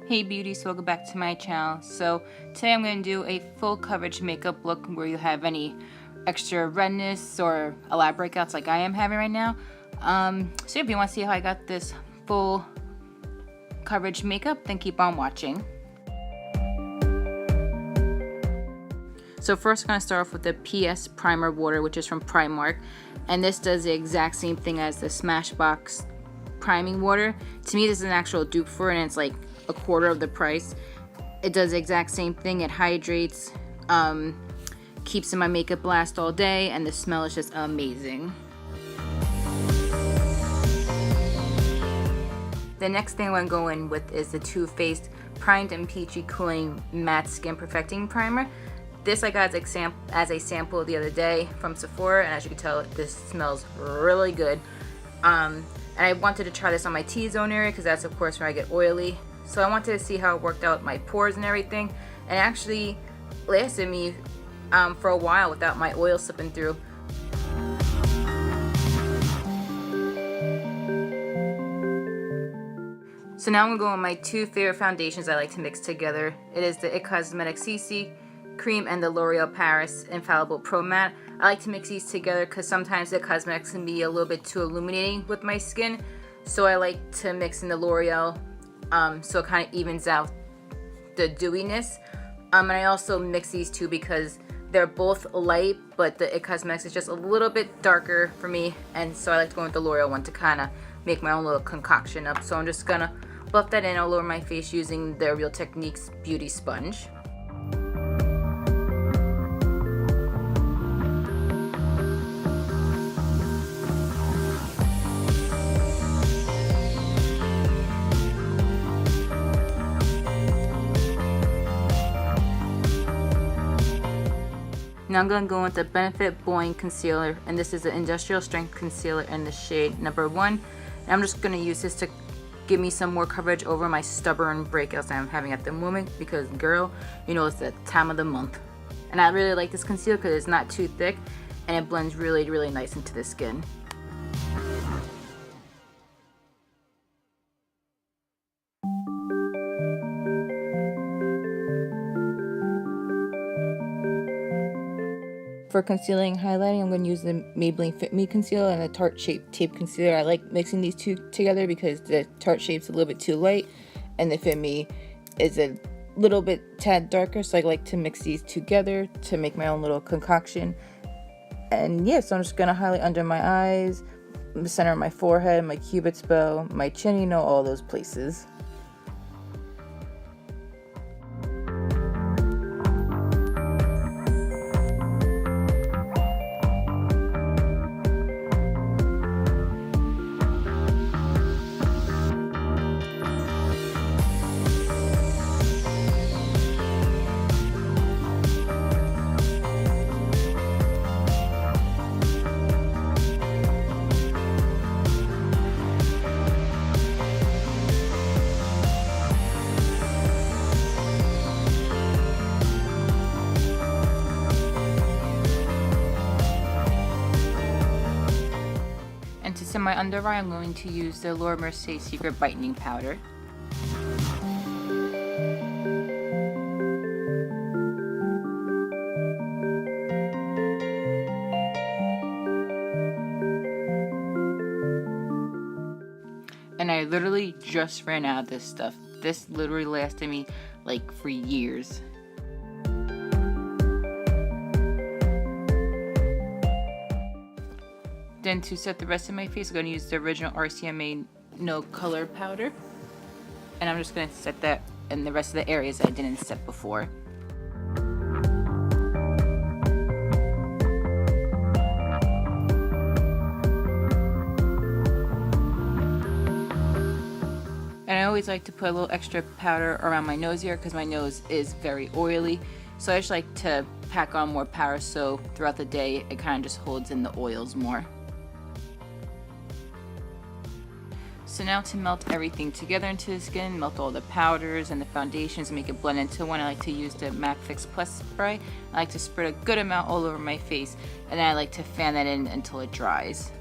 Hey beauties, welcome back to my channel. So today I'm going to do a full coverage makeup look where you have any extra redness or a lot of breakouts like I am having right now. So if you want to see how I got this full coverage makeup, then keep on watching. So first I'm going to start off with the PS Primer Water, which is from Primark. And this does the exact same thing as the Smashbox Priming Water. To me this is an actual dupe for it, and it's like a quarter of the price. It does the exact same thing. It hydrates, keeps in my makeup last all day, and the smell is just amazing. The next thing I'm going to go in with is the Too Faced Primed and Peachy Cooling Matte Skin Perfecting Primer. This I got as a sample the other day from Sephora, and as you can tell, this smells really good. And I wanted to try this on my T-zone area because that's of course where I get oily. So I wanted to see how it worked out with my pores and everything, and it actually lasted me for a while without my oil slipping through. So now I'm going to go with my two favorite foundations I like to mix together. It is the It Cosmetics CC Cream and the L'Oreal Paris Infallible Pro Matte. I like to mix these together because sometimes the cosmetics can be a little bit too illuminating with my skin. So I like to mix in the L'Oreal so it kind of evens out the dewiness. And I also mix these two because they're both light, but the It Cosmetics is just a little bit darker for me, and so I like to go with the L'Oreal one to kind of make my own little concoction up. So I'm just gonna buff that in all over my face using the Real Techniques Beauty Sponge. Now I'm going to go with the Benefit Blowing Concealer, and this is an industrial strength concealer in the shade number 1. And I'm just going to use this to give me some more coverage over my stubborn breakouts I'm having at the moment, because girl, you know, it's the time of the month. And I really like this concealer because it's not too thick and it blends really nice into the skin. For concealing and highlighting, I'm going to use the Maybelline Fit Me Concealer and the Tarte Shape Tape Concealer. I like mixing these two together because the Tarte Shape's a little bit too light and the Fit Me is a little bit tad darker, so I like to mix these together to make my own little concoction. And yeah, so I'm just going to highlight under my eyes, the center of my forehead, my cupid's bow, my chin, you know, all those places. And to set my under eye, I'm going to use the Laurenmarieexox Secret Brightening Powder. And I literally just ran out of this stuff. This literally lasted me like for years. Then to set the rest of my face, I'm going to use the original RCMA No Color Powder. And I'm just going to set that in the rest of the areas I didn't set before. And I always like to put a little extra powder around my nose here because my nose is very oily. So I just like to pack on more powder so throughout the day it kind of just holds in the oils more. So now to melt everything together into the skin, melt all the powders and the foundations and make it blend into one, I like to use the MAC Fix Plus spray. I like to spread a good amount all over my face, and then I like to fan that in until it dries.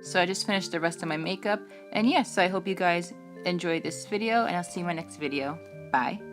So I just finished the rest of my makeup. And yes, so I hope you guys enjoyed this video, and I'll see you in my next video. Bye.